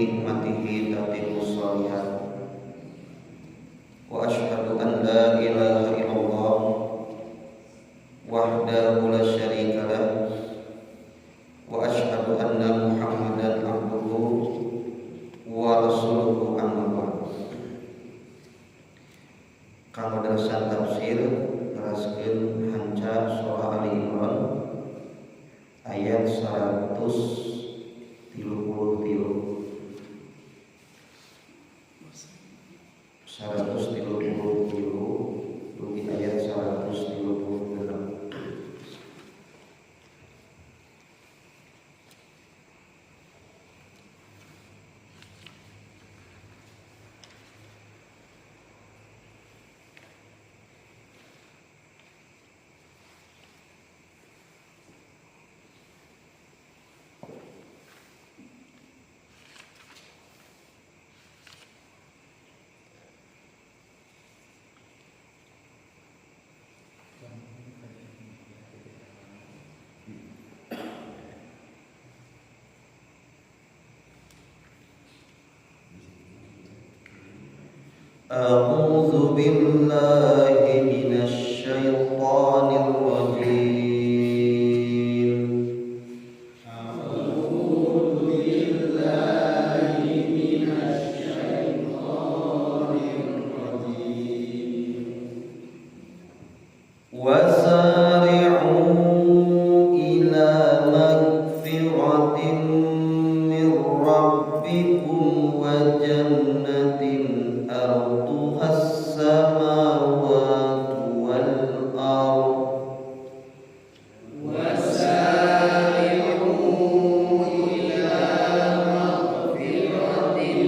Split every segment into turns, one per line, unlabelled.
nikmatihi tatimmus shalihat. Wa asyhadu an la ilaha illallah wahdahu la syarika lah wa asyhadu anna Muhammadan abduhu wa rasuluhu amma ba'd. Kanggo dalasan tafsir ngaraskeun hanca surah Ali Imran ayat 133 dugi ayat 136. A'udzu billahi minasy syaithanir rajim. A'udzu billahi minasy syaithanir rajim. Wasari'u ila magfiratin min rabbikum wa jannatin arduha as-samawati wal ardh wasari'u ila maghfiratin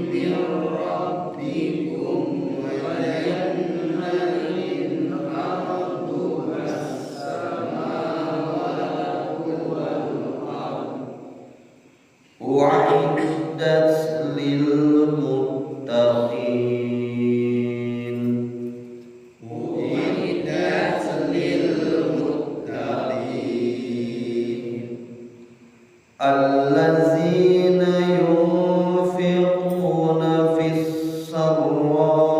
min rabbikum wa jannatin arduha as-samawati wal ardh u'iddat lil muttaqin. U'iddat lil muttaqin allazina yunfiquna fis sarra'i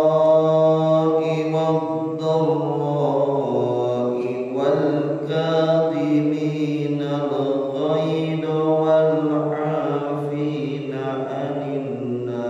wad-dharra'i wal kadhimina al-ghayza wal 'afina 'anil nas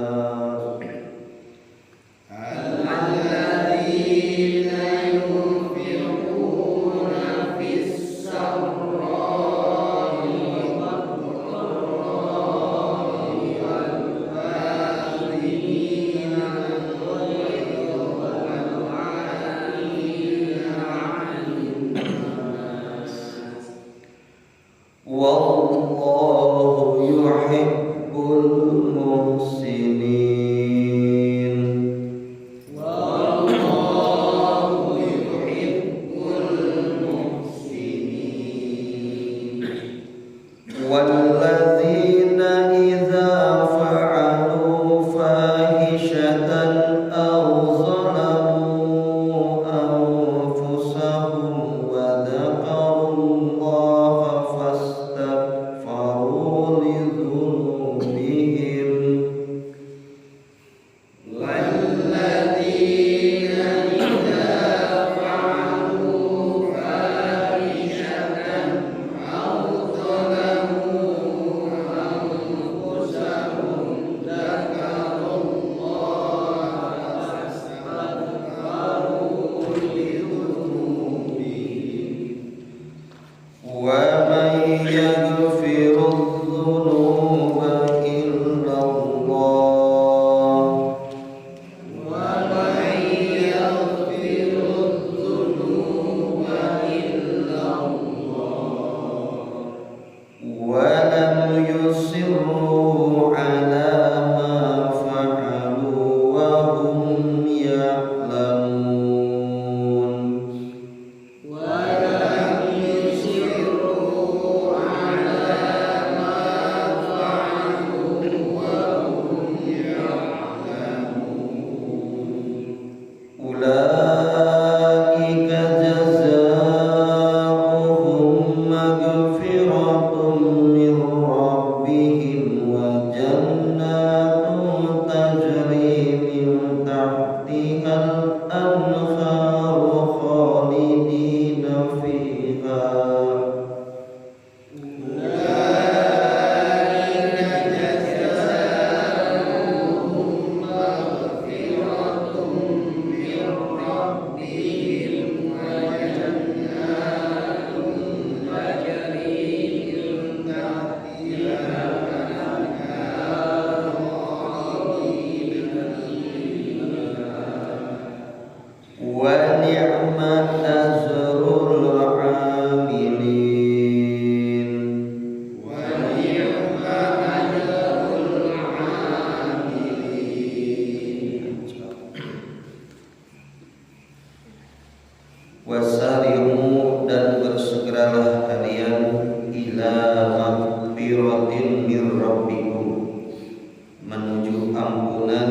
ampunan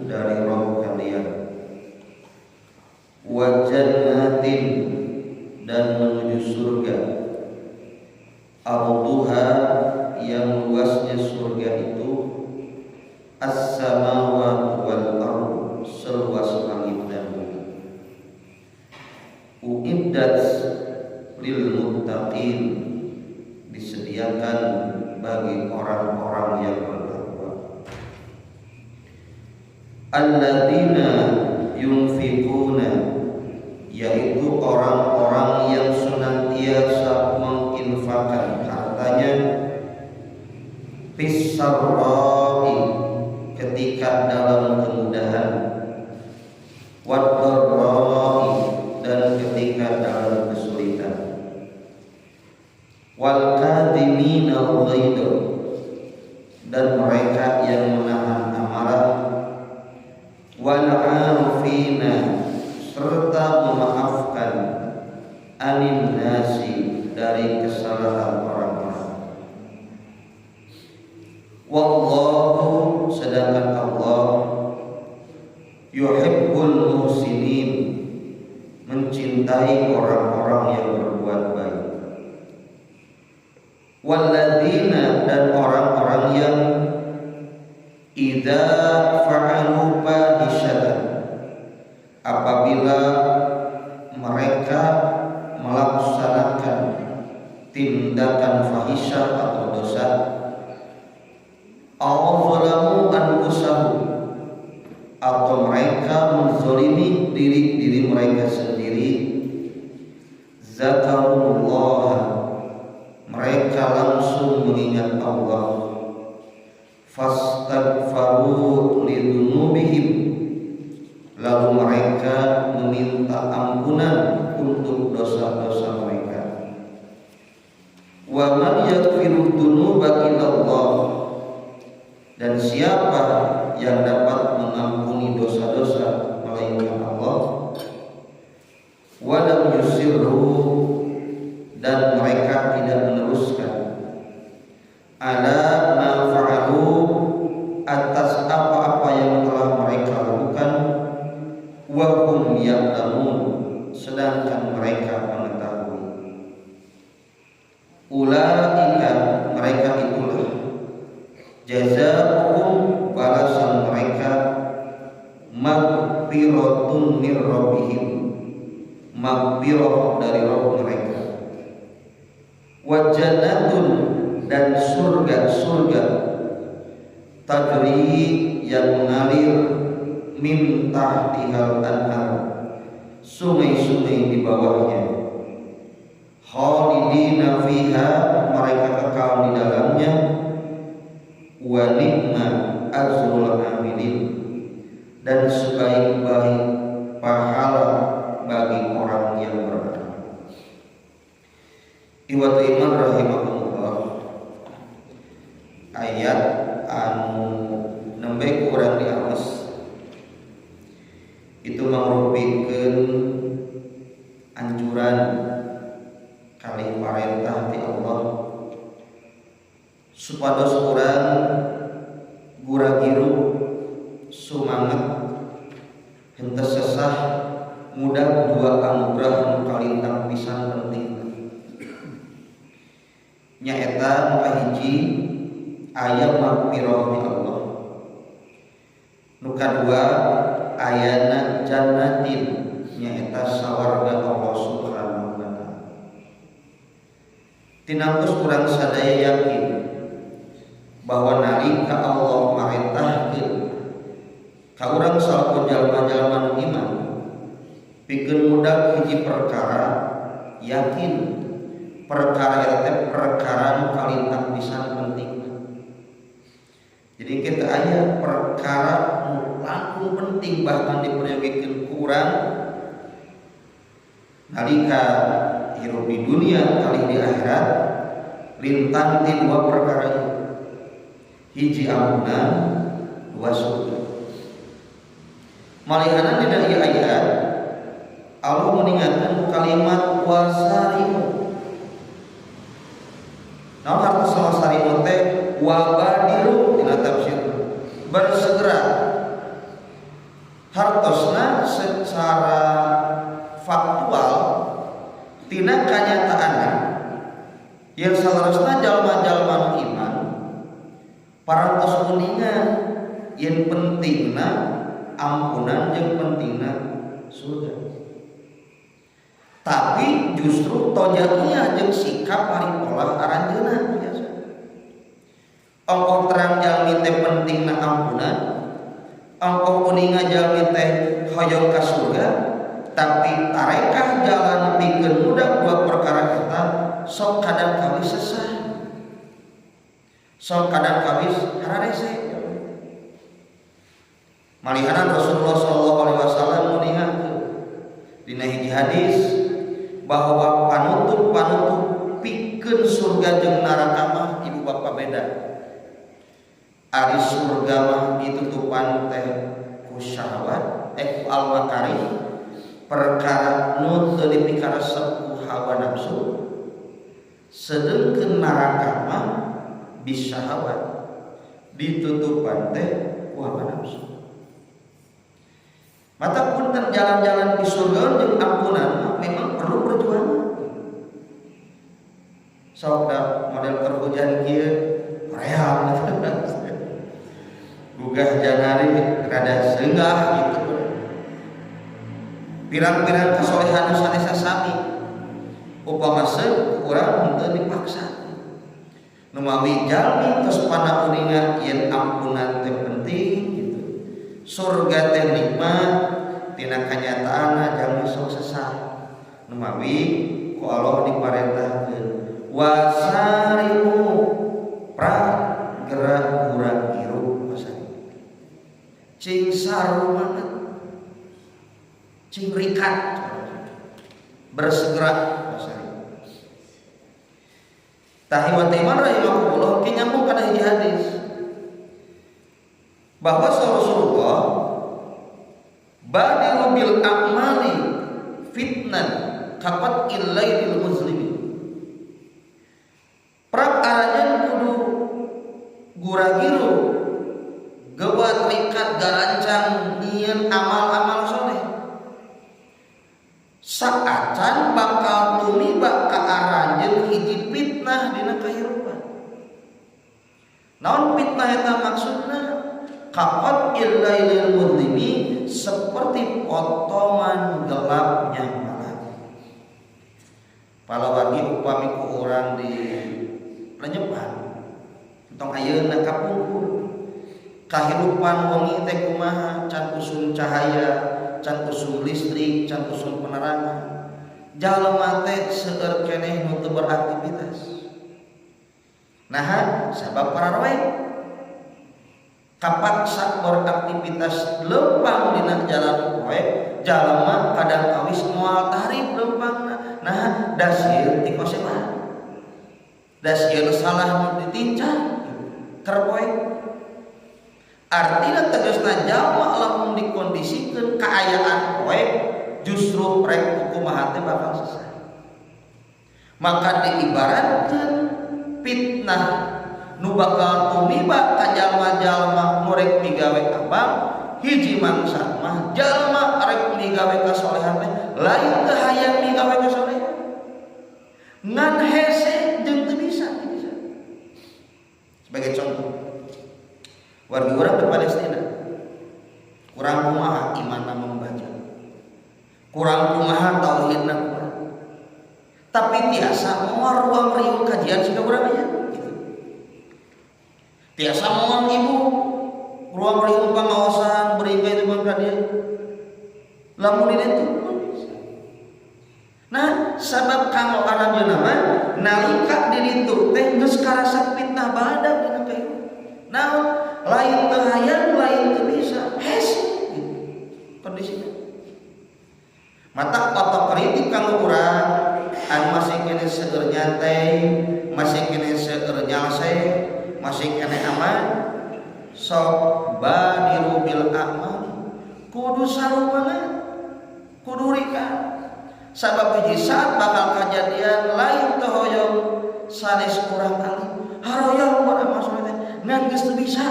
dari Rabb kalian, wa jannatin dan menuju surga, arduha yang luasnya surga itu as-samawati wal ardh, seluas langit dan bumi. Uiddat lil muttaqin, disediakan bagi orang-orang yang bertakwa. Alladzina yunfiquna, yaitu orang-orang yang senantiasa menginfakkan hartanya, fis-sarra'i, ketika dalam kemudahan, wad-dharra'i, dan ketika dalam kesulitan, wal kadhimina al-ghaidha, dan mereka yang menahan amarah, wal 'afina, serta memaafkan, anin nasi, dari kesalahan orang-orang. Wallahu, sedangkan Allah, yuhibbul muhsinin, mencintai orang-orang yang berbuat baik. Walladzina, dan orang-orang yang idza fa'alu fahishatan, apabila mereka melaksanakan tindakan fahisyah atau dosa, aw zalamu anfusahum, atau mereka menzalimi diri mereka sendiri, zakarullah, mereka langsung mengingat Allah, fastaghfaru lidunubihim, lalu mereka meminta ampunan untuk dosa-dosa mereka. Wa man yaghfiru dzunuba illallah, dan siapa yang dapat mengampuni dosa-dosa melainkan Allah. Wa lam yusirru, dan mereka tidak meneruskan, ala ma fa'alu, atas apa-apa yang telah mereka lakukan, wa hum ya'lamun, sedangkan mereka mengetahui. Ulaika, mereka itulah, jazaa'uhum, balasan mereka, maghfiratun mir rabbihim, maghfirah dari Rabb mereka, wa jannatun, dan surga-surga, tajri, yang mengalir, min tahtihal anhar, sungai-sungai di bawahnya, khalidina fiha, mereka kekal di dalamnya, wa ni'ma ajrul amilin, dan sebaik-baik pahala bagi orang yang beramal. Iwatu iman rahimahumullah, ayat anu nembe kurang diawas itu mangrupikeun anjuran kali parentah ti Allah supados urang gura-giru sumanget henteu sesah mudah dua anugerah anu kalintang pisan penting, nyaeta nu kahiji aya maghfirah ti Allah, nu kadua ayana jannatin, nyaeta sawarga Allah Subhanahu wa ta'ala. Tinangkus urang sadaya yakin bahwa nalika Allah marentahkeun ka urang salaku jalma-jalma nu iman pikeun mudag hiji perkara, yakin perkara eta teh perkara nu kalintang pisan penting. Jadi kita aya perkara nu langkung penting bahkan diperyogekeun ku urang nalika hirup di dunia kali di akhirat, lintang ti dua perkara itu, hiji ampunan, dua surga. Malihana dina ieu ayat Allah meninggalkan kalimat wasarimu. Namun arti wasarimu teh wabadiru dina tafsir bersegera secara faktual tina kanyataanna yang salarosna jalma-jalma iman parantos kuningan yang pentingna ampunan yang pentingna surga. Tapi justru tojakia jeung sikap paripola aranjeunna biasa. Ongko terang jalmi teh pentingna ampunan, ongko kuningan jalmi teh hoyong ka surga, tapi tarekah jalan pikeun mudah dua perkara eta sok kadang kawis sesah. Sok kadang kawis hararese. Malihanan Rasulullah SAW mengingatkan dina hiji hadis bahwa panutup pikeun surga jeung neraka mah ibu bapa beda. Ari surga mah ditutupan teh ku syahwat ku al-makarih perkara nu teu dipikaresep ku hawa nafsu. Sedengkeun neraka mah bisyahwat ditutupan teh ku hawa nafsu. Mata pun jalan-jalan di surga jeung ampunan memang perlu perjuangan. Sok model kerhujan kieu real gugah janari rada seunggah gitu. Pirang-pirang kasolehan sanes sami upama seuk urang teu dipaksa. Nu mawi jalmi tos pana uningan yen ampunan teh penting gitu. Surga teh nikmat tina kanyataanna jalmi sok sesah. Nu mawi ku Allah diparentahkeun wasarimu pra gerak urang hirup pasari. Cing saru banget. Cing rikat bersegera pasari. Tahiwat iman rahimahullah kinyambung kana hiji hadis bahwa Rasulullah badiru bil a'mali fitnan kapat illailil muslimin. Prak arajan kudu guragiru geuat rikat garancang nyieun amal-amal soleh. Saacan bakal tumiba ka aranjeun hiji fitnah dina kahirupan. Naon fitnah eta maksudna? Kapat illailil mudlimi seperti potongan gelapnya malam. Palawagi upami ku urang di lenyepan tong ayeuna kapungkur kahirupan wengi teh kumaha can usum cahaya, can usum listrik, can usum penerangan. Jalma teh seueur keneh nu teu beraktivitas. Naha sabab pararoe kapaksa beraktivitas lempang dina jalan poe jalma kadang kawis moal tarif lempangna. Nah dasieun ti koseman dasieun salah nu ditincang keur poe artina tegasna jalma lamun dikondisikeun kaayaan poe justru rek kumaha teh bakal sesat. Maka diibaratkeun fitnah nu bakal tumiba ka jalma-jalma nu rek migawe abang hiji mangsa mah jalma rek migawe kasolehan teh lain teu hayang migawe kasolehan ngan hese jeung teu bisa. Sebagai contoh wargi urang di Palestina kurang kumaha imanna membaca, kurang kumaha tauhidna kurang, tapi tiasa moal ruang riung kajian siga urang aya. Tiasa mohon ibu ruang riung pangaosan beringkai itu bangka dia lamun itu nah sabab kanggo aranjeunna mah nalika diritu teh geus karasa fitnah badag dina teh naon lain teu hayang lain teu bisa hese kondisina mata otokritik kanggo urang anu masih kene seueur nyantai masih kene seueur nyalse masih kene aman sok badiru bil a'mal kudu sarumangan kudu rika sabab hiji saat bakal kejadian lain teu hoyong sanes kurang alim haroyong pada maksudna ngan geus teu bisa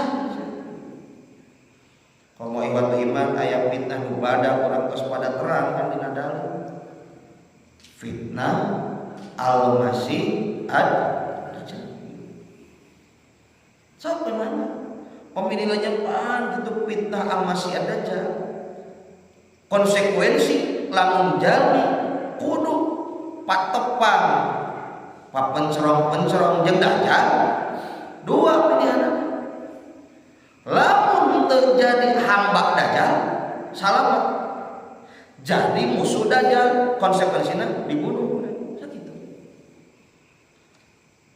komo ikhwatu iman aya fitnah nu badag urang tos pada terang kan dina dalil. Fitnah al-masih ad-dajjal. Sok mana? Pemilihnya pan gitu fitnah al-masih ad-dajjal. Konsekuensi lamun jalmi kudu patepang papencerong-pencerong jeung dajjal. Dua pilihan. Lamun terjadi hamba dajjal salamat. Jadi musuh dajjal konsekuensinya dibunuh. Segitu.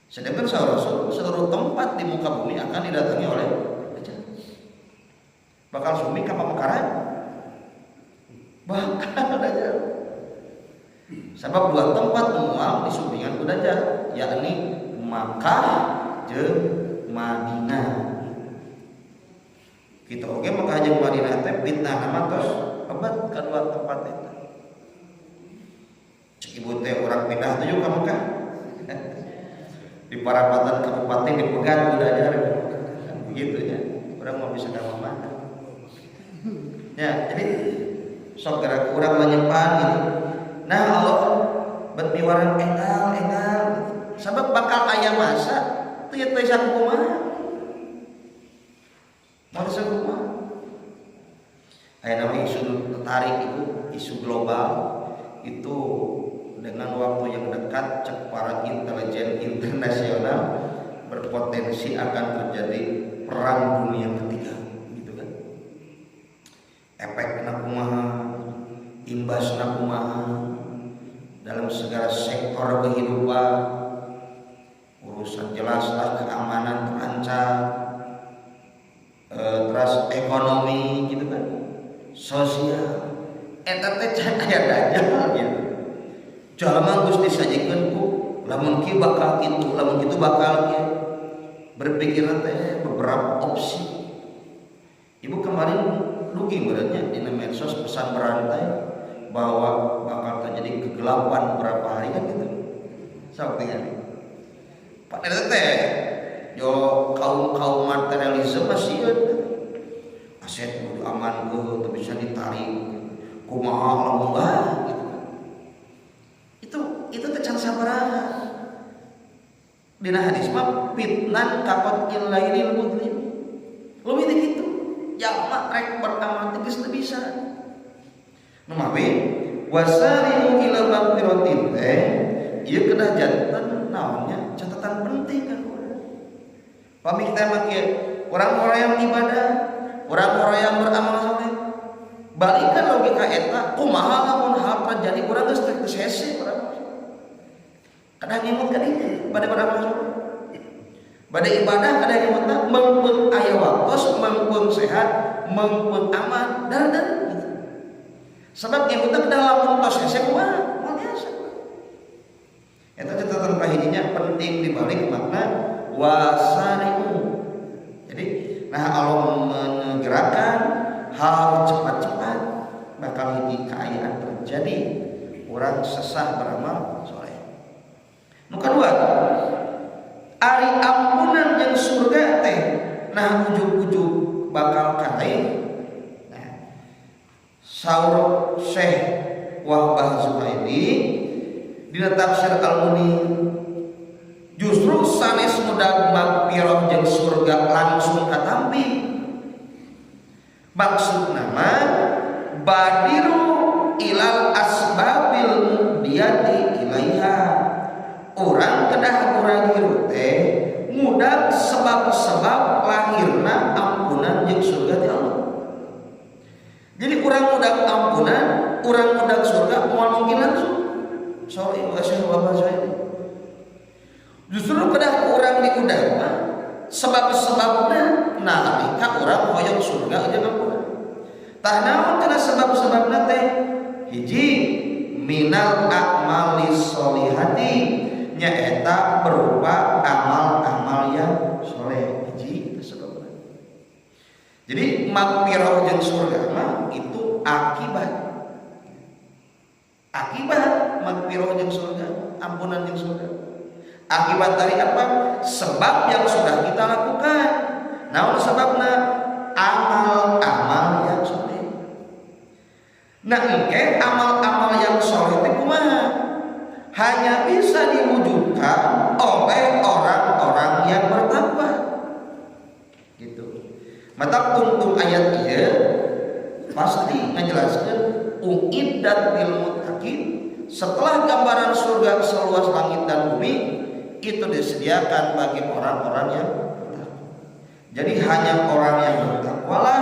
Sedangkan seluruh tempat di muka bumi akan didatangi oleh dajjal. Bakal sumi ka pamekaran? Bakal dajjal. Sebab dua tempat mual disumpingan ku dajjal, yakni Makkah jeung Madinah. Kita oke Makkah jeung Madinah teh fitnah nama tos obat kedua tempat itu. Cek ibu teh orang pindah tujuh ka Makkah. Di Parapatan Kabupaten dipegat ku dajjal. Begitu ya. Orang mau bisa ka mana. Ya, jadi sok gerak urang menyimpan gitu. Nah, Allah bet miwaran enggal. Sabab bakal aya masa teu teu sakumaha. Mau sakumaha. Aya nama isu tertarik itu, isu global itu dengan waktu yang dekat cek para intelijen internasional berpotensi akan terjadi perang dunia ketiga gitu kan. Efekna kumaha, imbasna kumaha dalam segala sektor kehidupan, urusan jelaslah keamanan terancam, terus ekonomi gitu kan, sosial, eta teh can aya dajjal gitu. Jalma geus disajikeun ku lamun kieu bakal kitu, lamun kitu bakal kieu. Berpikiran teh beberapa opsi. Ibu kemarin rugi beratnya di medsos pesan berantai bahwa bakal terjadi kegelapan beberapa hari kan gitu. Sok tinggal. Padahal teh yo kaum materialisme masih aset kudu aman teu bisa ditarik. Kumaha lamun gitu. Itu teh can sabaraha. Dina hadis mah fitnan kaqat ilailil mudlim. Leuwih teh kitu. Jalma rek beramal teh geus teu bisa. Numawi wasari'u ila maghfiratin teh ieu kedah janten naonnya catatan penting kan urang. Pami kita mah kieu urang-urang yang ibadah, urang-urang yang beramal saleh. Balikan logika eta kumaha lamun hal terjadi urang geus teu hese urang. Kadang nyimut ka dieu bade beramal saleh. Bade ibadah kadang nyimutna mengpeung aya waktos, mengpeung sehat, mengpeung aman, dar-dar gitu. Sebab yang kita dalam tos hese kumaha moal biasa. Eta catatan kahijinya penting dibalik makna wasari'u. Jadi nah Allah menggerakkan hal cepat-cepat bakal hiji kaayaan terjadi orang sesah beramal soleh. Nu kadua ari ampunan jeung surga teh nah ujug-ujug bakal kae. Saur Syekh Wahbah Zuhaili dina tafsir Al-Munir justru sanes mudag magpirah jeung surga langsung katampi. Maksudna mah badiru ilal asbabil mudiyati ilaiha. Urang kedah urang hirup teh mudag sebab-sebab lahirna ampunan jeung surga ti Allah. Jadi urang mudag ampunan, urang mudag surga moal mungkin langsung. Sorry, Syekh Wahbah Zuhaili. Justru kedah urang diudag mah sebab-sebabna nalika urang hoyong surga aja ampunan. Tah naon kana sebab-sebabna teh? Hiji minal a'malis sholihati nyaeta berupa amal-amal yang soleh. Hiji sebabna. Jadi magfirah jeung surga mah itu akibat magfirah jeung surga, ampunan jeung surga. Akibat dari apa? Sebab yang sudah kita lakukan. Naon sebabna? Amal-amal yang Nah engke amal-amal yang soleh itu kumaha? Hanya bisa diwujudkan oleh orang-orang yang bertakwa. Gitu. Mata tuntung ayat ieu pasti ngajelaskeun uiddat lil muttaqin. Setelah gambaran surga seluas langit dan bumi itu disediakan bagi orang-orang yang bertakwa. Jadi hanya orang yang bertakwalah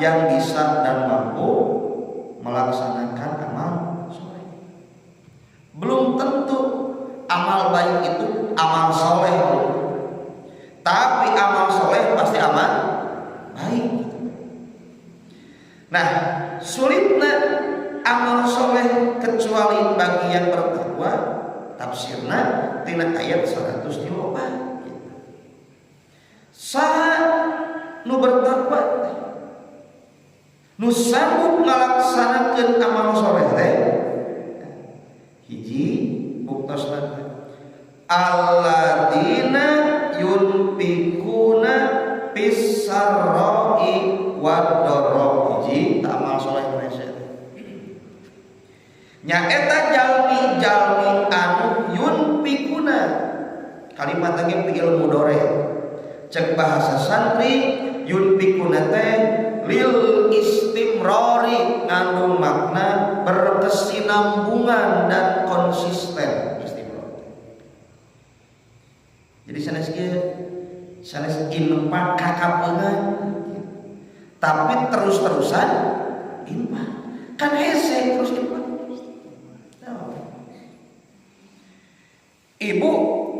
yang bisa dan mampu melaksanakan amal soleh. Belum tentu amal baik itu amal soleh, tapi amal soleh pasti amal baik. Nah, sulitnya amal soleh kecuali bagi yang bertakwa. Tafsirna tina ayat 104. Saha nu bertakwa nu sanggup ngalaksanakeun amal soleh teh hiji buktosna alladzina yunfikuna fis sarra'i wad dharra. Hiji amal soleh Indonesia nyaeta jalmi-jalmi anu yunfikuna, kalimat lagi fi'il mudhari cek bahasa santri. Yunfikuna teh lil istimrari, ngandung makna berkesinambungan dan konsisten. Istimrar jadi sanes infak kakapeungan, tapi terus-terusan infak kan hese terus infak. Ibu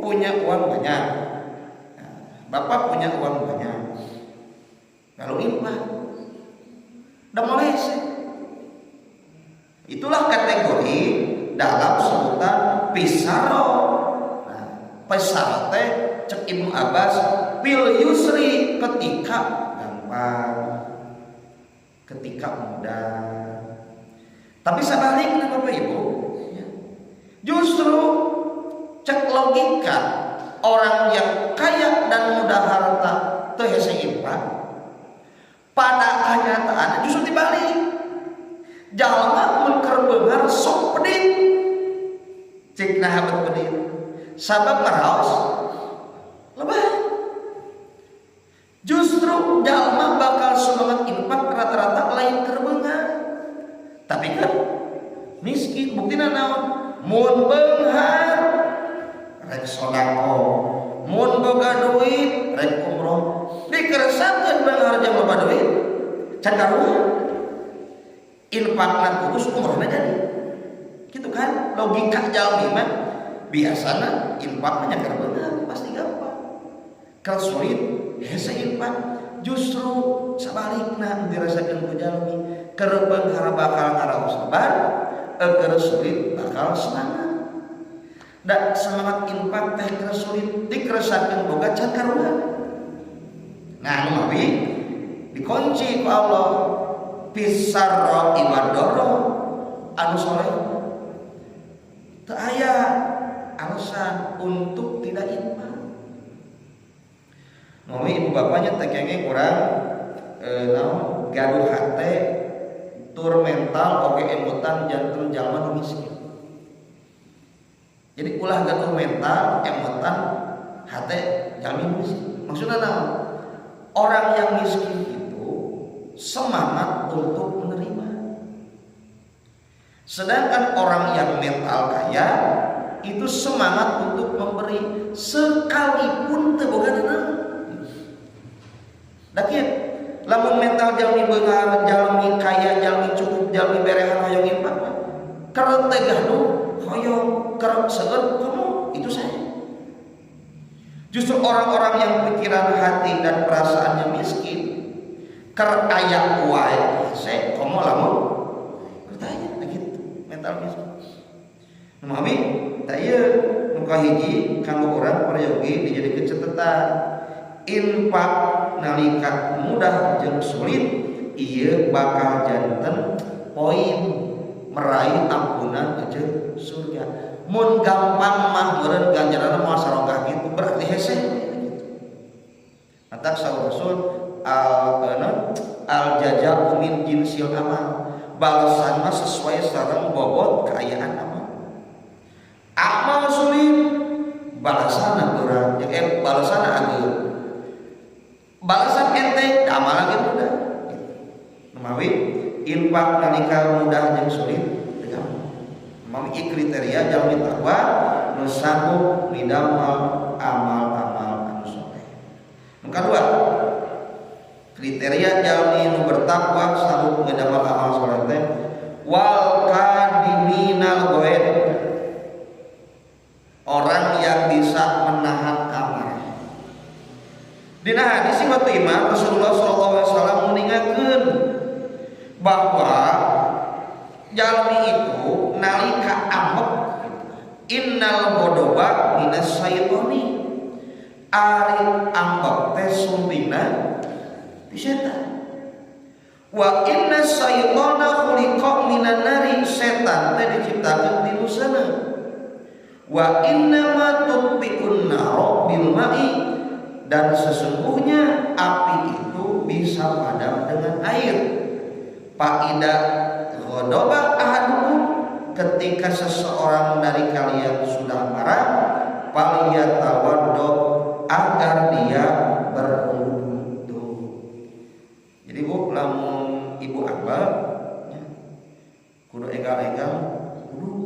punya uang banyak, bapak punya uang banyak, kalau infak udah mulai hese. Itulah kategori dalam sebutan pisaro. Nah, pisaro teh cek Ibnu Abbas bil yusri, ketika gampang, ketika mudah. Tapi sebaliknya Bapak Ibu, justru cek logika orang yang kaya dan mudah harta teu hese infak, pada kenyataan justru dibalik. Jalma mun keur beungar sok pedit, cik nahabat pedit, sabab maraos lebah. Justru jalma bakal semangat infak rata-rata lain keur beungar, tapi kan miskin. Buktina naon? Mun beunghar rek sodako, mun boga duit rek umroh. Dikeresakeun beunghar jeung loba duit can karuan. Infakna kurus umrohna jadi. Gitu kan logika jalmi mah biasana infak nya keur beunghar pasti gampang. Kalau sulit hese infak, justru sabalikna dirasakeun ku jalmi keur beunghar bakal ngaraos sabar, keur sulit bakal semangat. Da semangat infak teh keur sulit dikeresakeun boga can karuan. Nganu mawi dikunci ku Allah pisarro ibadoro anu soleh teu aya alasan untuk tidak infak. Mami ibu bapaknya teh kenging urang naon gaduh hate tur mental oge emutan janten jalma nu miskin. Jadi ulah gaduh mental emutan hate jalma miskin. Maksudna naon? Orang yang miskin itu semangat untuk menerima. Sedangkan orang yang mental kaya itu semangat untuk memberi sekalipun teu boga deuneuh. Da kieu lamun mental jalmi beunghar, jalmi kaya, jalmi cukup, jalmi berehan hoyong infak, keur teh gaduh hoyong keur seueur komo itu saya. Justru orang-orang yang pikiran hati dan perasaannya miskin keur aya wae hese komo lamun bertanya begitu mental miskin. Mami tah ieu nu kahiji kanggo urang prayogi dijadikeun catatan infak nalika mudah jeung sulit ieu bakal janten poin meraih ampunan jeung surga. Mun gampang mah meureun ganjaranna moal sarogah kitu berarti hese gitu. Mata saur Rasul al jaza'u min jinsil amal, balasan mah sesuai sareng bobot keayaan amal sulit balasana berat balasana ageun balasan enteng amal lagi mudah memawi infak nalika mudah jeung sulit memawi kriteria jalmi takwa nu sanggup midamel amal-amal anu saleh. Nu kadua kriteria jalmi nu bertakwa sanggup midamel amal saleh teh wal kadiminal ghaid, orang yang bisa menahan amarah. Dina hadis ieu imam Rasulullah sallallahu alaihi wasallam ningakeun bahwa jalmi itu nalika ambek innal godoba minas syaitani, ari ambek teh sumpina ti setan. Wa inna syaitana khuliqa minan nari, setan teh diciptakeun ti sana. Wa inna ma tutbi'un nar bil ma'i, dan sesungguhnya api itu bisa padam dengan air. Faida ghadaba ahadukum, ketika seseorang dari kalian sudah marah, faliyatawaddo, agar dia berwudu. Jadi bu, lamun ibu abah kudu egal-egal wudu,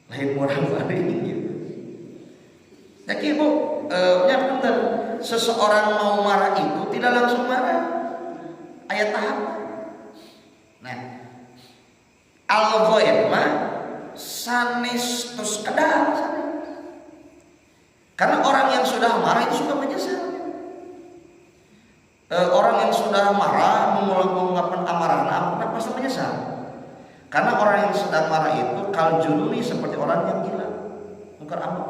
lain orang lain gitu. Jadi bu, punten, seseorang mau marah itu tidak langsung marah, ayat tahap. Nah, al-ghaib mah sanes tos kedah. Karena orang yang sudah marah itu suka menyesal. Orang yang sudah marah mengungkapkan amarahnya pasti menyesal. Karena orang yang sedang marah itu kaljununi seperti orang yang gila, mungkar ambek.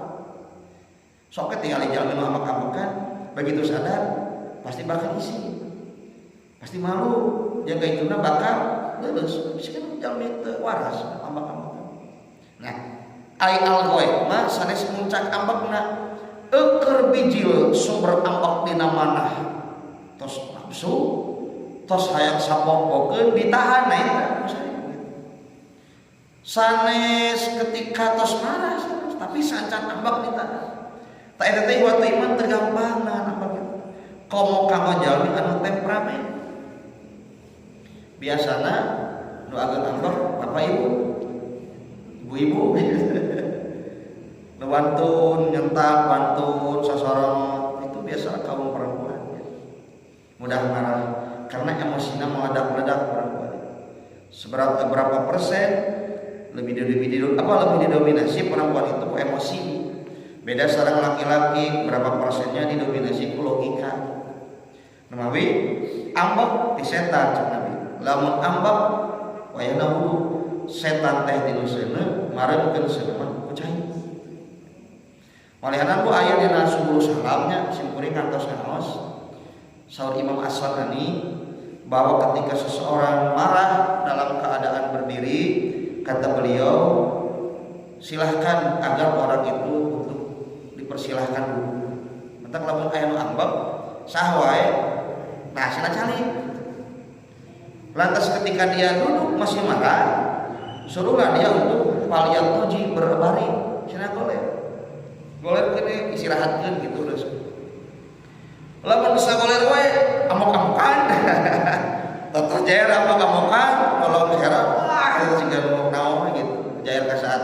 Sok teh ali jalmi nu ambek-ambekan, begitu sadar pasti bakal isi. Pasti malu, jaga ituna bakal lulus. Miskin jalmi teu waras ambek-ambekan. Nah, ai al-ghaib mah sanes muncak ambekna. Euker bijil sumber ambek dina manah, tos nafsu, tos hayang sapopokeun ditahan eta. Sanes ketika tos marah, tapi sancan ambek ditahan. Tak eta teh waktu iman tergampang nahan ambek itu. Komo kanggo jalmi anu temperamen. Biasana nu ageun ambek bapak ibu, ibu-ibu. Wantun, nyentak, wantun, sasorong itu biasa kaum perempuan mudah marah karena emosinya meledak-ledak perempuan. Berapa persen lebih didominasi perempuan itu ku emosi. Beda sareng laki-laki, berapa persennya didominasi ku logika. Namawi ambek di setan cek Nabi. Lamun ambek wayahna wudu, setan teh dinu seuneu marengkeun seuneu ku cai. Malihanan bu ayat dina subul salamnya simkuring kantos ngaos saur Imam As-Sanani bahwa ketika seseorang marah dalam keadaan berdiri, kata beliau silahkan agar orang itu untuk dipersilahkan dulu. Mentak lamun aya nu ambek saha wae nah cenah calik. Lantas ketika dia duduk masih marah, suruhlah dia untuk paliyat tuji berbaring cenah golek. Goler kene istirahatkeun gitu terus. Lamun bisa goler we amok-amokan. Tata jair amok-amokan, kalau misalnya wah itu juga mau naon gitu. Jair ka saat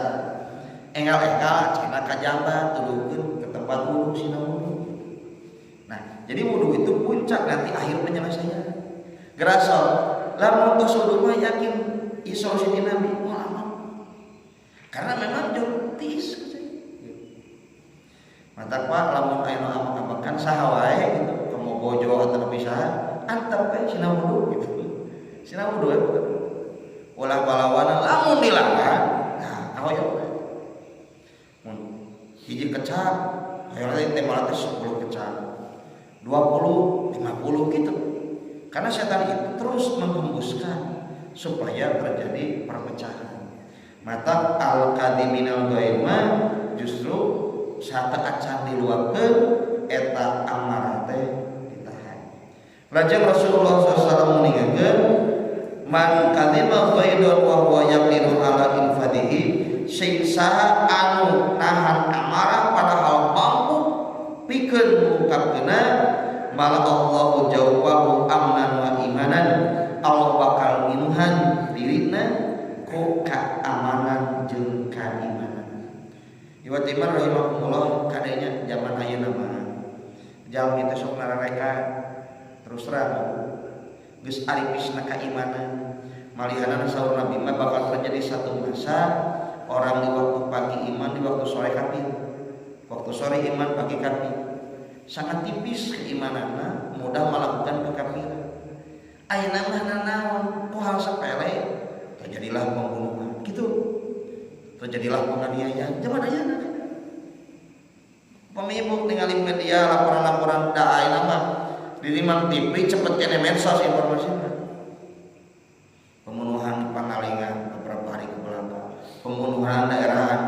enggal-enggal cenah ka jamban tuduhkeun ke tempat wudu sina wudu. Nah, jadi wudu itu puncak nanti akhir penyelesaian. Gerasa lamun tos wudu mah yakin solusi Nabi Muhammad. Karena memang jortis. Mata pak lamun aya nu amak-amakan saha wae gitu, kamu bojo atau pisahan, antep we sina wudu gitu. Sina wudu we ulah balawana lamun dilarang, nah ahoyo we. Mun hiji kecap, aya teh malah teh 10 kecap. 20, 50 gitu. Karena setan itu terus menghembuskan supaya terjadi perpecahan. Mata al-kadiminal ghaima justru sata acan diluapkeun eta amarah teh ditahan. Lajeng Rasulullah SAW meninggalkeun man kadhiba ghaidun wa huwa yaqiru ala infadihi sing saha anu nahan amarah padahal mampu pikeun ngungkapkeunna malah Allahu jawwahu amnan wa imanan Allah bakal minuhan dirina ku keamanan jeung keimanan. Ieu timar rahimahumullah kadenya zaman ayeuna mah jalmi teh sok narareka terus terang geus aripisna keimanan malihanana saur Nabi mah bakal terjadi satu masa orang di waktu pagi iman di waktu sore kafir, waktu sore iman pagi kafir, sangat tipis keimananna mudah melakukan kekafiran. Ayeuna mah nanaon ku hal sepele terjadilah pembunuhan gitu, terjadilah penganiayaan zaman ayeuna. Pemimpin ningali media laporan-laporan da ayeuna mah di Limang TV cepet kene medsos informasinya. Pembunuhan Pangalengan beberapa hari ke belakang, pembunuhan daerahan,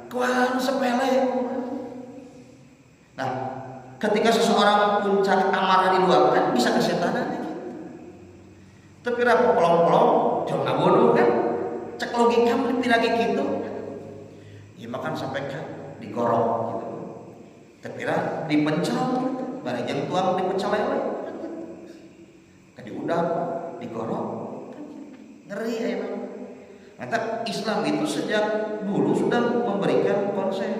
kuahan sepele. Nah, ketika seseorang puncak amarah diluapkan bisa kesetanan gitu. Tapi rapo pelong-pelong jauh abodoh kan, cek logika lebih lagi gitu. Ya makan sampai kan digorong gitu. Tapi dipencel gitu. Bari jeung tuang dipecel lele. Tadi udah digorong. Ngeri ayeuna. Maka Islam itu sejak dulu sudah memberikan konsep.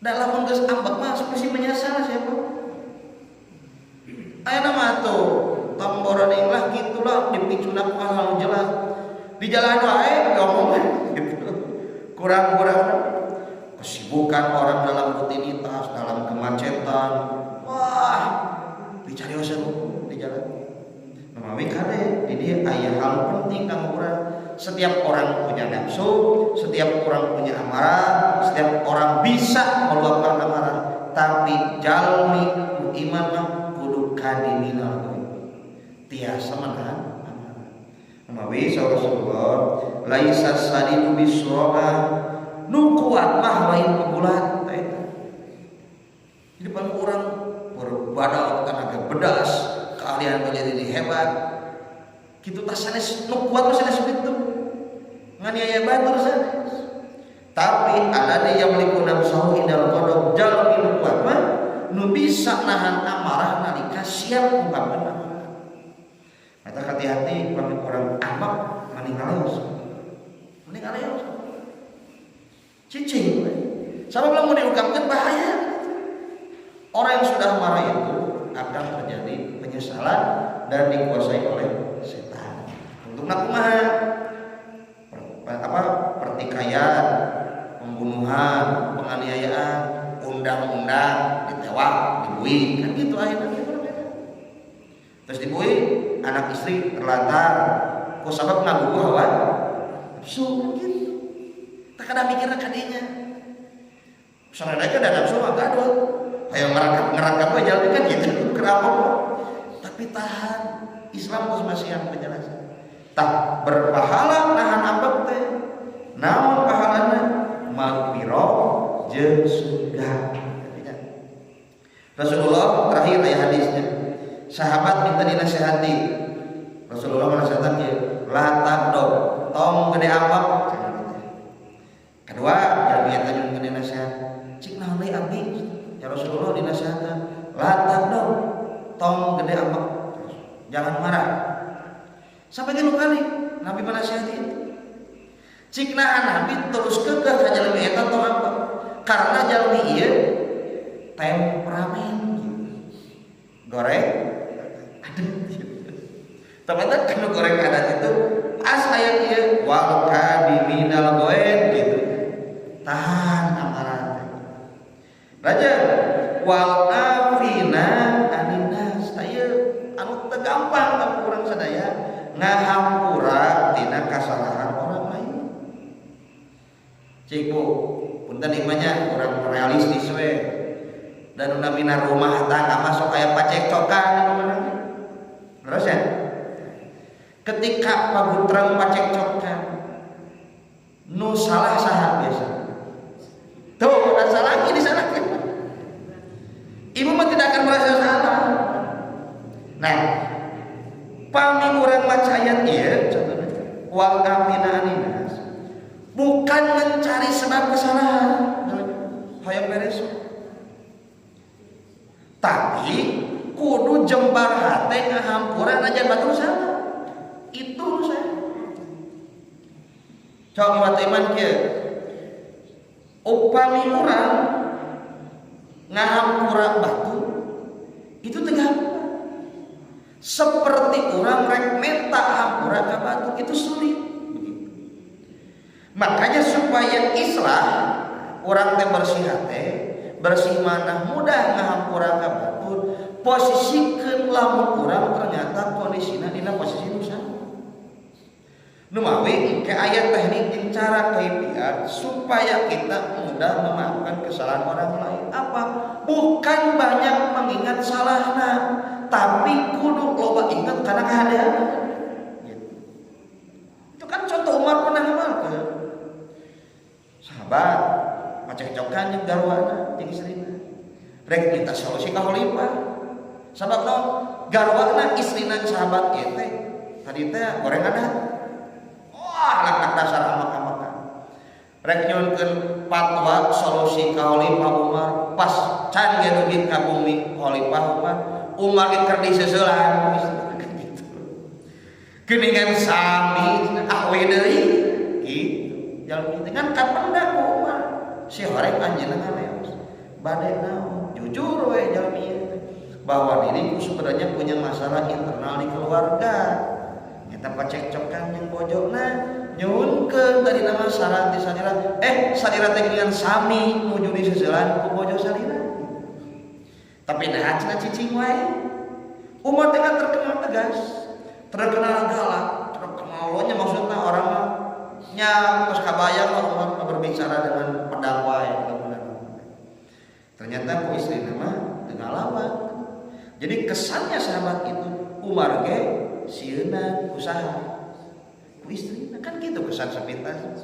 Dalam menggeus ambek mah seperti menyasar siapa? Ayeuna mah tuh tomboran lah gitulah dipicuna ku hal jelas. Di jalan wae ngomong gitu. Kurang-kurang kesibukan orang dalam rutinitas, dalam kemacetan, wah dicari usaha di jalan. Mamawi kade, jadi ayah hal penting kanggo urang. Setiap orang punya nafsu, setiap orang punya amarah, setiap orang bisa meluapkan amarah. Tapi jalmi iman mah kudu kadimina tiasa menahan amarah. Mamawi Rasulullah, laisa sadidu bisroa nu kuat mah lain pegulat eta. Di depan orang berbadal tenaga bedas, keahlian menjadi hebat. Kitu tah sanes nu kuat mah sanes kitu. Nganiaya batur sanes. Tapi ada yang memiliki nafsu indal qadab jalmi nu kuat mah nu bisa nahan amarah nalika siap ungkapkeun amarah. Eta hati-hati pami orang amak mending ngaleos. Mending ngaleos. Cicing, sabab lamun diungkapkan bahaya. Orang yang sudah marah itu akan terjadi penyesalan dan dikuasai oleh setan. Untuk nakumaha, pertikaian, pembunuhan, penganiayaan, undang-undang, ditewak, dibuih, kan gitu akhirnya berbeda. Terus dibuih, anak istri terlantar, ku sabab ngagugu hawa, nafsu gitu. Tak ada mikirnya kadinya. Soalnya mereka ada nafsu mah gaduh. Ayo ngerangkap aja kan gitu. Kenapa? Tapi tahan. Islam itu masih yang penjelasan. Tak berpahala nahan ambek teh. Namun pahalana magfirah jeung surga. Rasulullah terakhir ayat hadisnya. Sahabat minta dinasihati. Rasulullah menasihatkan dia, la taqdo, tong gede ambek. Kedua, jangan niat aja dengan nasihat. Cik naon deui abdi? Ya Rasulullah dinasihatkan, latak dong, tong gede ambek. Jangan marah. Sampai 3 kali Nabi menasihatin. Cik Nabi terus kekeh ka jalmi eta tong ambek. Karena jalmi ieu temperamen. Goreng aduh. Teman-teman kan goreng adat itu aya ieu wal kadiminal goen gitu. Tahan amarah. Raja wal afina aninas aya anu teu gampang ka urang sadaya ngahampura tina kasalahan orang lain. Cik Bu, punten imanya urang realistis we. Dan namina rumah tangga masuk aya pacekcokan di mana. Terus ya. Ketika pabutrang pacekcokan nu salah saha biasa. Tuh, dan salah ini disalahkan. Ibu mah tidak akan merasa salah. Nah, pami urang maca ayat ieu contohna wal afina aninas bukan mencari sebab kesalahan hayang beres tapi kudu jembar hate ngahampuran aja batu salah itu saya coba mata iman kieu upami urang ngahampura batu itu tegak seperti orang rek menta hampura ka batu itu sulit begitu. Makanya supaya islah orang teh bersih hate bersih manah mudah ngahampura ka batu posisikeun lamun urang ternyata kondisina dina posisi nu salah nu mawi ke ayat teknik jeung cara kaifiat supaya kita mudah memaafkan kesalahan orang lain apa bukan banyak mengingat salahna tapi kudu loba ingat karena kehadiran gitu. Itu kan contoh Umar pernah ngamalkeun sahabat macek-cokan jeung garwana jeung istrina rek minta solusi ka khalifah sabab naon garwana istrina sahabat ieu teh tadi teh gorengan wah lak dasar amak-amakan rek nyuunkeun fatwa solusi ka khalifah Umar pas can ge dugi ka bumi khalifah Umar keur diseuselan gitu. Geuningan sami awe deui gitu. Jalmi teh kan kapenda ku Umar. Si horeng anjeunna ngaleos. Bade naon? Jujur we jalmi bahwa diriku sebenarnya punya masalah internal di keluarga. Eta pacekcokan jeung bojona nyuunkeun tadi nama syarat di sadira. Sadira teh geuningan sami nuju diseuselan ku bojo sadira. Tapi dah cenah cicing wae. Umar teh kan terkenal tegas, terkenal galak, terkenal lonya maksudnya orang mah nya geus kabayang Umar berbicara dengan pedang wae ternyata ku istrina mah teu ngalawan. Jadi kesannya sahabat itu Umar ge sieuna usaha ku istrina kan gitu kesan sepintas.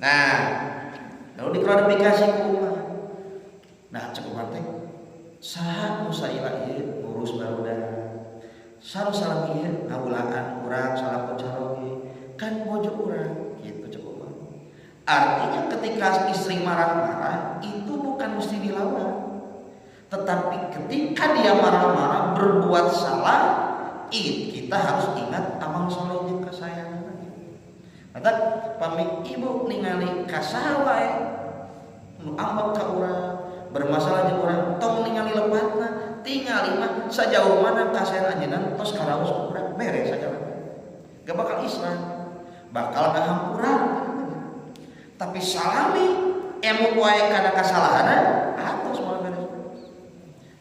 Nah, lalu diklarifikasi ku Umar. Nah, cek Umar teh saha nu saila ieu ngurus barudak saru salam ieu ngabulaan urang salaku caroge kan bojo urang gitu cukup. Artinya ketika istri marah-marah itu bukan mesti dilawan tetapi ketika dia marah-marah berbuat salah kita harus ingat amal saleh jeung kasayangan. Mata pamik ibu ningali kasaha wae nu ambek ka urang bermasalah jeung urang tong ningali lepatna tingali mah sajauh mana kasayan anjeunna tos karaos urang beres saja gak bakal Islam bakal ngahampura tapi salami emu wae kana kasalahanna atos moal beres.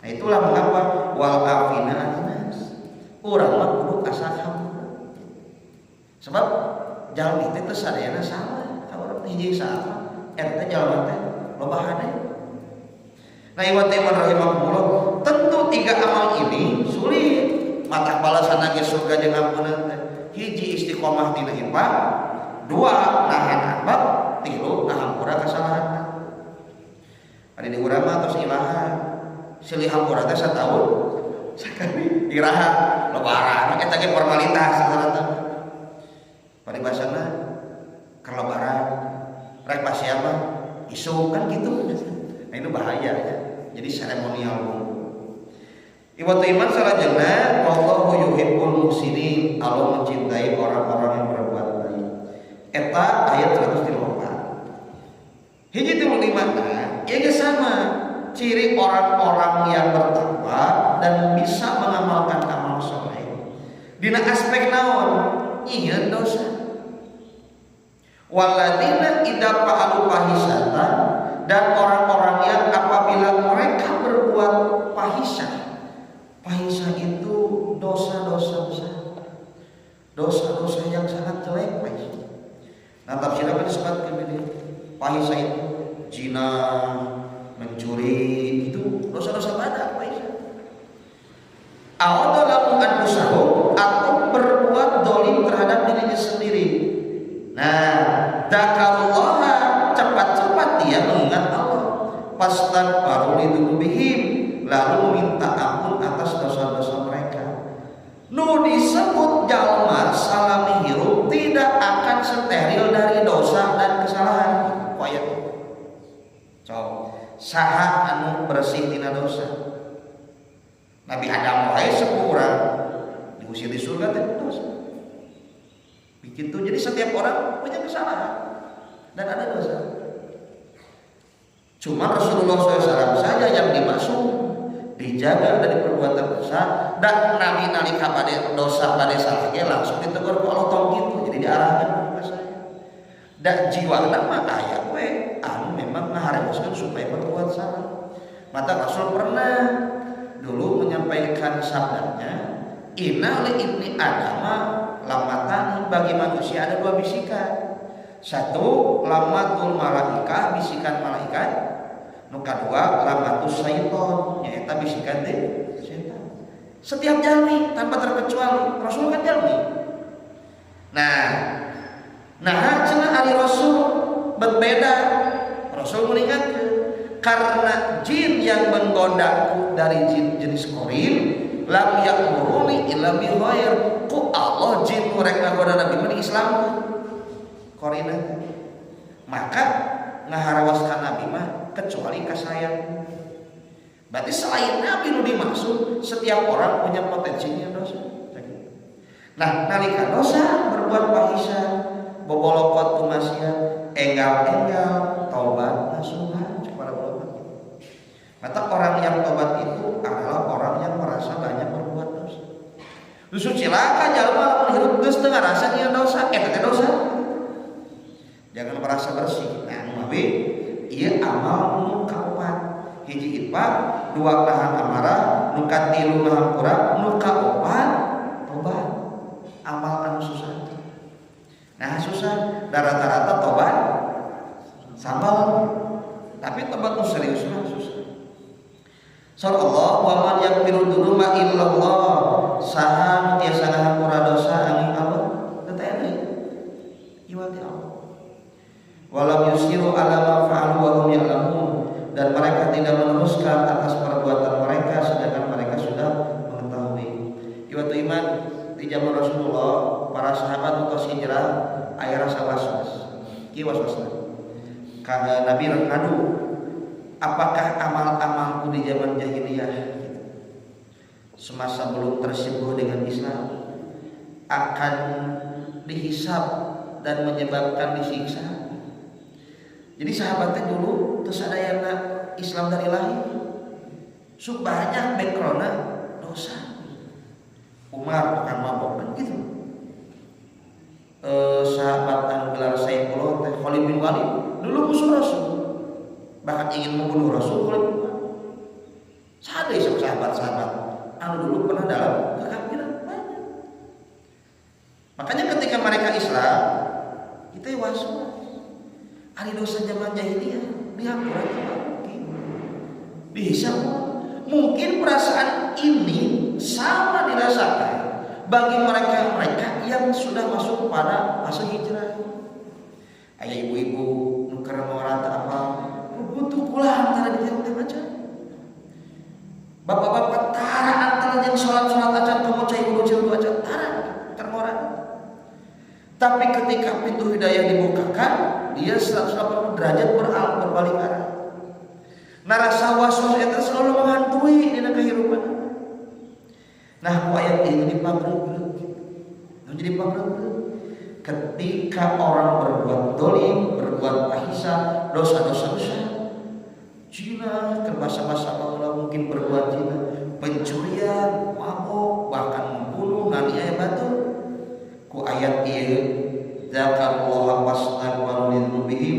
Nah itulah mengapa wal afina anas urang mah kudu asa hampura sebab jalmi teh teu sadayana salah ka urang hiji saha eta jalma teh loba hade. Nah iman rahimahullah tentu tiga amal ini sulit mata balasan ge surga jeung ampunan teh hiji istiqomah dina iman dua nahan ambak tilu ngahampura kasalahan. Ari di urang mah tos ilaha silih hampura teh sataun sakali iraha lebaran eta ge formalitas rata-rata paribasana keur lebaran rek pasiapa isu kan gitu. Nah itu bahaya ya. Jadi seremonial dulu. Iwatu iman salajengna wallahu yuhibbul muhsinin. Allah mencintai orang-orang yang berbuat baik. Eta ayat 134. Hiji 35 ieu sama ciri orang-orang yang bertakwa dan bisa mengamalkan amal saleh. Dina aspek naon? Ingat dosa. Waladina idza fa'alu fahisatan dan orang-orang yang apabila mereka berbuat fahisyah itu dosa-dosa besar, dosa-dosa yang sangat jelek. Nah tafsirnya kan disebutkan ini fahisyah itu zina, mencuri itu dosa-dosa badan fahisyah. Awadalahu anfusahum atau berbuat dolim terhadap dirinya sendiri. Nah dzakarullaha cepat-cepat dia mengingat Allah fastaghfaru lidzunubihim lalu minta ampun atas dosa-dosa mereka. Nu disebut jalma Gitu. Jadi setiap orang punya kesalahan dan ada dosa. Cuma Rasulullah SAW saja yang dimaksud dijaga dari perbuatan dosa, dan Nabi nalika pada dosa pada salah langsung ditegur ku Allah tong gitu. Jadi diarahkan ke saya. Dan jiwa nama aya we anu memang ngaharepkeun supaya berbuat salah. Mata Rasul pernah dulu menyampaikan sabdanya, inna li ibni adama lamatani, bagi manusia ada dua bisikan. Satu lamatul malaikah, bisikan malaikat. Nu kadua lamatus syaiton, nyaeta bisikan setan. Setiap jalmi tanpa terkecuali, Rasul kan jalmi. Nah cenah ari Rasul berbeda. Rasul mengingatkan karena jin yang menggodaku dari jin jenis korin lam ya'muruni illa bi khair. Ku Allah jin murek ngagoda Nabi mah Islam korina. Maka ngaharawaskan Nabi mah kecuali kasayang. Berarti selain Nabi nu dimaksud, setiap orang punya potensinya dosa. Nah, nalika dosa berbuat fahisha, bobolokot tumasia, enggal-enggal, taubat nasuha kepada Allah. Maka orang yang taubat itu adalah orang yang merasa banyak berbuat dosa. Justru cilaka jalma menghirup geus teu ngarasa ieu dosa, eta teh dosa. Jangan merasa bersih. Nah, nabi ieu amal nu kaopat. Hiji infak, dua nahan amarah, nu katilu ngahampura, nu kaopat tobat. Amal anu susah. Nah, susah rata-rata tobat sambal. Tapi tobat nu serius mah susah. Surah Allah, wa man yaghfiru dzunuba illallah. Saha nu tiasa ngahampura dosa angin Allah? Teu teh iwati Allah. Walam yusiru ala ma fa'alu wa hum ya'lamun, dan mereka tidak meneruskan atas perbuatan mereka sedangkan mereka sudah mengetahui. Iwatu iman di zaman Rasulullah, para sahabat untuk hijrah aya rasa was-was. Ki was-wasna. Ka Nabi ngadu, apakah amal-amalku di zaman jahiliyah semasa belum tersibuh dengan Islam akan dihisab dan menyebabkan disiksa? Jadi sahabatnya dulu terus ada yang Islam dari lahir, banyak backgroundnya dosa. Umar akan mabok dan gitu. Sahabat anu gelar Saifullah teh Khalid bin Walid dulu musuh Rasul, bahkan ingin membunuh Rasul. Khalid bin Walid sadai sahabat-sahabat anu dulu pernah dalam kekafiran banyak. Makanya ketika mereka Islam, kita was-was. Ari dosa zaman jahiliyah dihampura mungkin bisa mungkin perasaan ini sama dirasakan bagi mereka yang sudah masuk pada masa hijrah. Ayah ibu-ibu nuker mau rata apa butuh pulang antara di jam baca. Bapak-bapak tara antara yang sholat acan kamu cai ulu acan tara termoran. Tapi ketika pintu hidayah dibukakan, dia 180 derajat berbalik arah. Nah, rasa was-was itu selalu menghantui di kehidupan. Nah, ayat ini dipagreug. Jadi ketika orang berbuat dolim, berbuat fahisha, dosa-dosa besar, zina, kerbasa-basa Allah mungkin berbuat zina, pencurian, mabok, bahkan membunuh, nganiaya batu. Ku ayat ieu zakarullah wasnaqwa lil mubihim,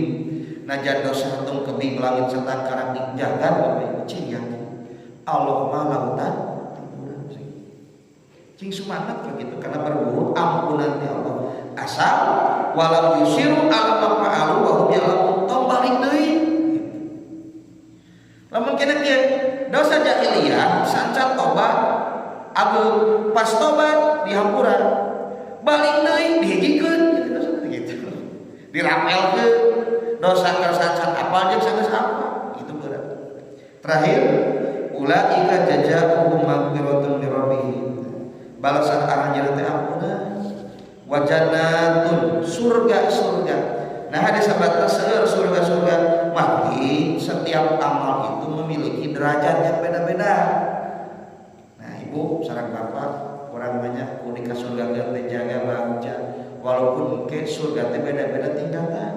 najan dosa tung kebi langit serta karang dijagat bae cing yakin Allah malautan cing semangat begitu karena berbuat ampunan ti Allah asal walau yusiru ala ma fa'alu wa hum ya'lamun tong balik deui. Lamun kena kieu dosa jahiliyah sancat tobat ageung pas tobat dihampura balik deui dihijikeun gitu. Dirapelkeun dosa kersancan apal jeung sanes apa itu berat. Terakhir ulaika jazaohum maghfiratun mir rabbihim, balasan arahnya teh ampuna wa jannatun surga. Nah ada sahabat seueur surga mati setiap amal itu memiliki derajat yang beda-beda. Nah ibu sareng bapak orang banyak kuning ke surga teh jaga bagja walaupun ke surga teh beda-beda tingkatan.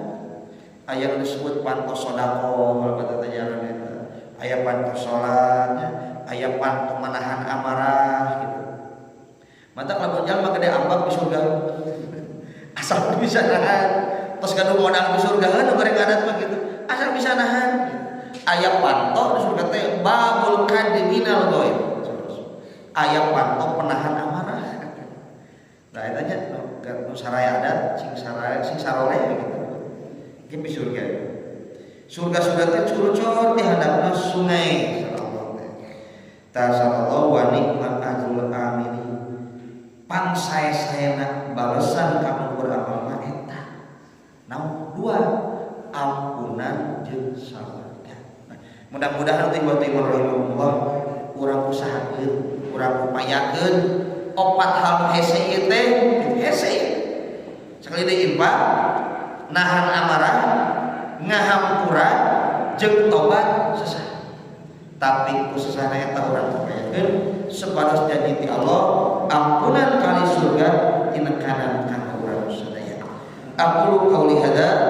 Aya disebut pantos sodako kalau kata jalan eta. Aya pantos salatnya, aya pantos menahan amarah gitu. Mata lamun jalma gede ambak di surga. Asal bisa nahan. Tos kanu modal di surga heuh goreng adat mah gitu. Asal bisa nahan. Aya pantos di surga teh babul kadiminal goib. Aya pantos penahan amarah. Nah eta nya nu saraya adat sing saroleh gitu. Iki di surga. Surga-surga teh curcor di hadapna sungai sallallahu sallallahu wa ni'mal ajrul amili. Pangsae-saena balesan ka beramal mah eta. Naon dua ampunan jeung sawarga. Nah, mudah-mudahan teh wa rahimahullah urang usahakeun, urang upayakeun opat hal hese ieu teh hese. Sakali deui infak, nahan amarah, ngahampura jeung tobat sesah. Tapi khususna eta urang upayakeun sepados janji ti Allah ampunan kali surga tinekanan kana urang sadaya. Aqulu qauli hadza